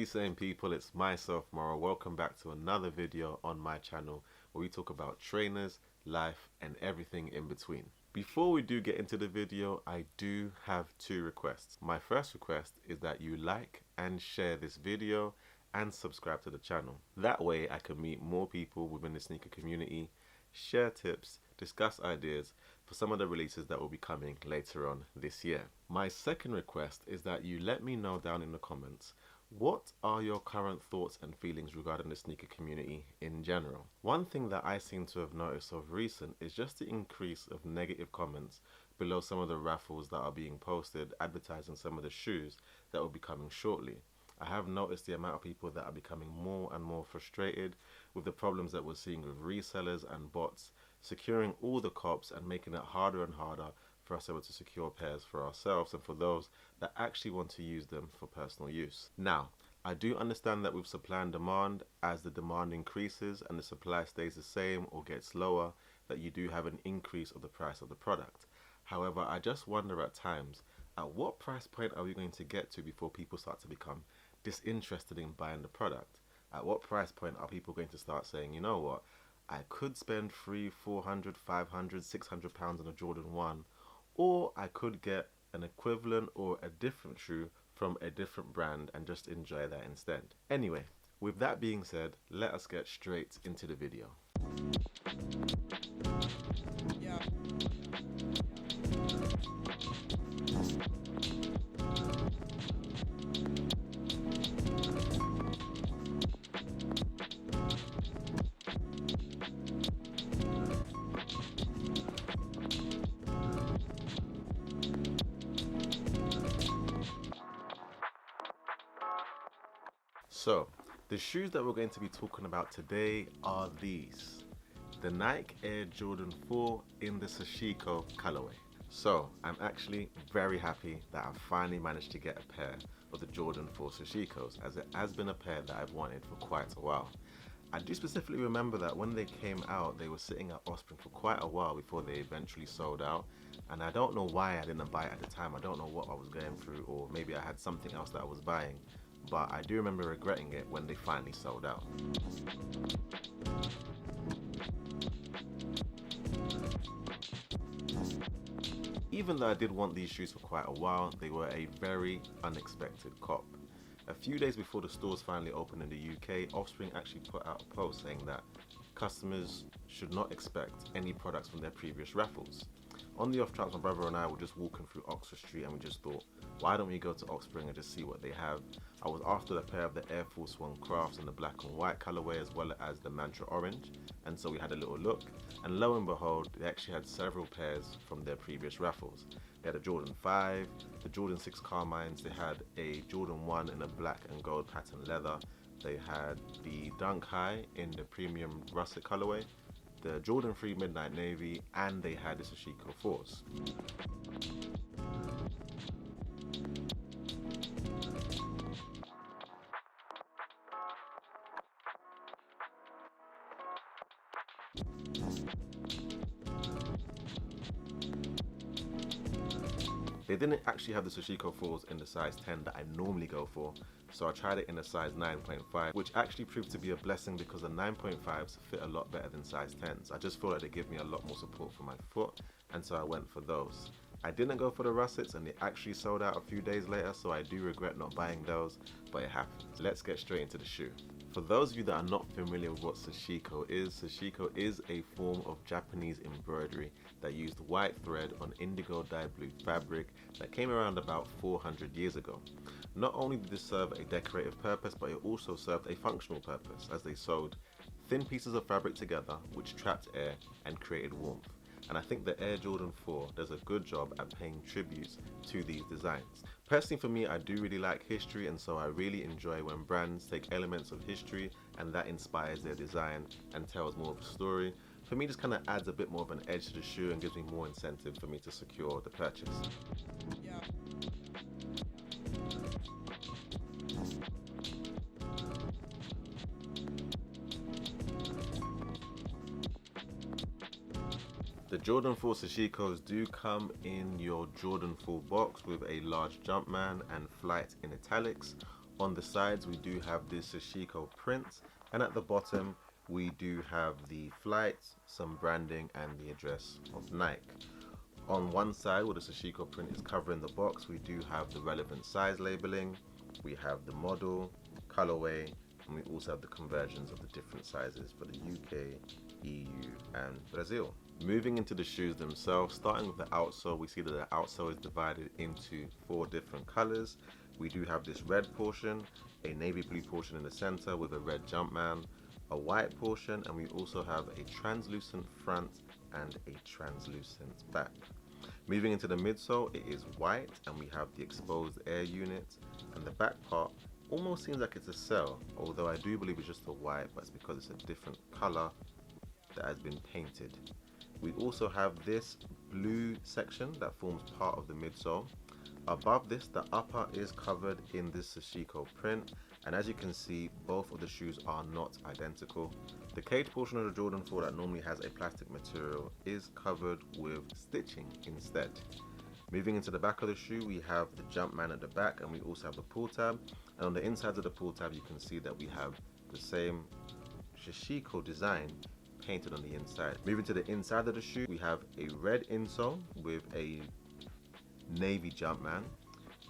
you saying, people? It's myself, Mara. Welcome back to another video on my channel where we talk about trainers, life, and everything in between. Before we do get into the video, I do have two requests. My first request is that you like and share this video and subscribe to the channel. That way I can meet more people within the sneaker community, share tips, discuss ideas for some of the releases that will be coming later on this year. My second request is that you let me know down in the comments, what are your current thoughts and feelings regarding the sneaker community in general? One thing that I seem to have noticed of recent is just the increase of negative comments below some of the raffles that are being posted advertising some of the shoes that will be coming shortly. I have noticed the amount of people that are becoming more and more frustrated with the problems that we're seeing with resellers and bots securing all the cops and making it harder and harder for us able to secure pairs for ourselves and for those that actually want to use them for personal use. Now, I do understand that with supply and demand, as the demand increases and the supply stays the same or gets lower, that you do have an increase of the price of the product. However, I just wonder at times, at what price point are we going to get to before people start to become disinterested in buying the product? At what price point are people going to start saying, you know what, I could spend 300, 400, 500, 600 pounds on a Jordan 1, or I could get an equivalent or a different shoe from a different brand and just enjoy that instead. Anyway, with that being said, let us get straight into the video. So, the shoes that we're going to be talking about today are these. The Nike Air Jordan 4 in the Sashiko colorway. So, I'm actually very happy that I've finally managed to get a pair of the Jordan 4 Sashikos, as it has been a pair that I've wanted for quite a while. I do specifically remember that when they came out, they were sitting at Osprey for quite a while before they eventually sold out. And I don't know why I didn't buy it at the time. I don't know what I was going through, or maybe I had something else that I was buying. But I do remember regretting it when they finally sold out. Even though I did want these shoes for quite a while, they were a very unexpected cop. A few days before the stores finally opened in the UK, Offspring actually put out a post saying that customers should not expect any products from their previous raffles. On the off chance, my brother and I were just walking through Oxford Street and we just thought, why don't we go to Offspring and just see what they have? I was after a pair of the Air Force One Crafts in the black and white colorway, as well as the Mantra Orange, and so we had a little look, and lo and behold, they actually had several pairs from their previous raffles. They had a Jordan 5, the Jordan 6 Carmines, they had a Jordan 1 in a black and gold pattern leather, they had the Dunk High in the premium russet colorway, the Jordan 3 Midnight Navy, and they had the Sashiko 4s. They didn't actually have the Sashiko 4s in the size 10 that I normally go for, so I tried it in a size 9.5, which actually proved to be a blessing because the 9.5s fit a lot better than size 10s. I just feel like they give me a lot more support for my foot, and so I went for those. I didn't go for the russets and they actually sold out a few days later, so I do regret not buying those, but it happens. Let's get straight into the shoe. For those of you that are not familiar with what Sashiko is a form of Japanese embroidery that used white thread on indigo dye blue fabric that came around about 400 years ago. Not only did this serve a decorative purpose, but it also served a functional purpose, as they sewed thin pieces of fabric together which trapped air and created warmth. And I think the Air Jordan 4 does a good job at paying tributes to these designs. Personally for me, I do really like history, and so I really enjoy when brands take elements of history and that inspires their design and tells more of a story. For me, this kind of adds a bit more of an edge to the shoe and gives me more incentive for me to secure the purchase. The Jordan 4 Sashikos do come in your Jordan 4 box with a large Jumpman and Flight in italics, On the sides we do have this Sashiko Print, and at the bottom we do have the flight, some branding and the address of Nike. On one side where the Sashiko Print is covering the box, we do have the relevant size labeling, we have the model, colorway, and we also have the conversions of the different sizes for the UK, EU and Brazil. Moving into the shoes themselves, starting with the outsole, we see that the outsole is divided into 4 different colors. We do have this red portion, a navy blue portion in the center with a red Jumpman, a white portion, and we also have a translucent front and a translucent back. Moving into the midsole, it is white and we have the exposed air unit, and the back part almost seems like it's a cell, although I do believe it's just a white, but it's because it's a different color that has been painted. We also have this blue section that forms part of the midsole. Above this, the upper is covered in this Sashiko print, and as you can see, both of the shoes are not identical. The cage portion of the Jordan 4 that normally has a plastic material is covered with stitching instead. Moving into the back of the shoe, we have the Jumpman at the back, and we also have the pull tab, and on the inside of the pull tab you can see that we have the same Sashiko design painted on the inside. Moving to the inside of the shoe, we have a red insole with a navy Jumpman,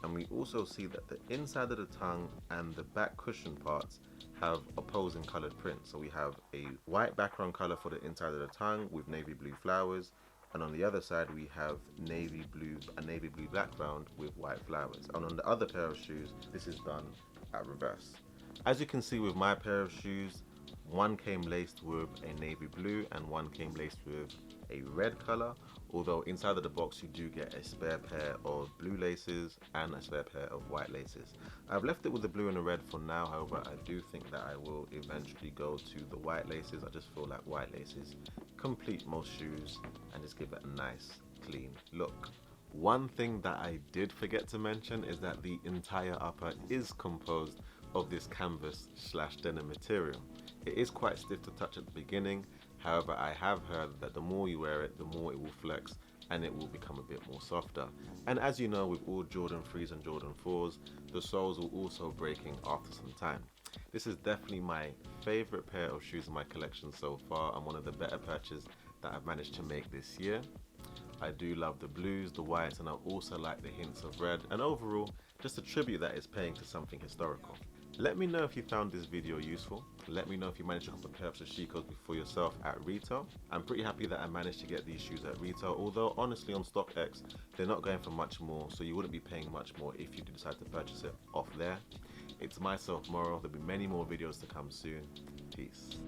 and we also see that the inside of the tongue and the back cushion parts have opposing colored prints. So we have a white background color for the inside of the tongue with navy blue flowers, and on the other side we have a navy blue background with white flowers. And on the other pair of shoes, this is done at reverse. As you can see with my pair of shoes, one came laced with a navy blue and one came laced with a red color, although inside of the box you do get a spare pair of blue laces and a spare pair of white laces. I've left it with the blue and the red for now, however I do think that I will eventually go to the white laces. I just feel like white laces complete most shoes and just give it a nice clean look. One thing that I did forget to mention is that the entire upper is composed of this canvas / denim material. It is quite stiff to touch at the beginning, however I have heard that the more you wear it, the more it will flex and it will become a bit more softer. And as you know, with all Jordan 3s and Jordan 4s, the soles will also breaking after some time. This is definitely my favorite pair of shoes in my collection so far, and one of the better purchases that I've managed to make this year. I do love the blues, the whites, and I also like the hints of red, and overall just a tribute that is paying to something historical. Let me know if you found this video useful. Let me know if you managed to compare up Sashikos for yourself at retail. I'm pretty happy that I managed to get these shoes at retail, although honestly on StockX they're not going for much more, so you wouldn't be paying much more if you decide to purchase it off there. It's myself, Moro. There'll be many more videos to come soon. Peace.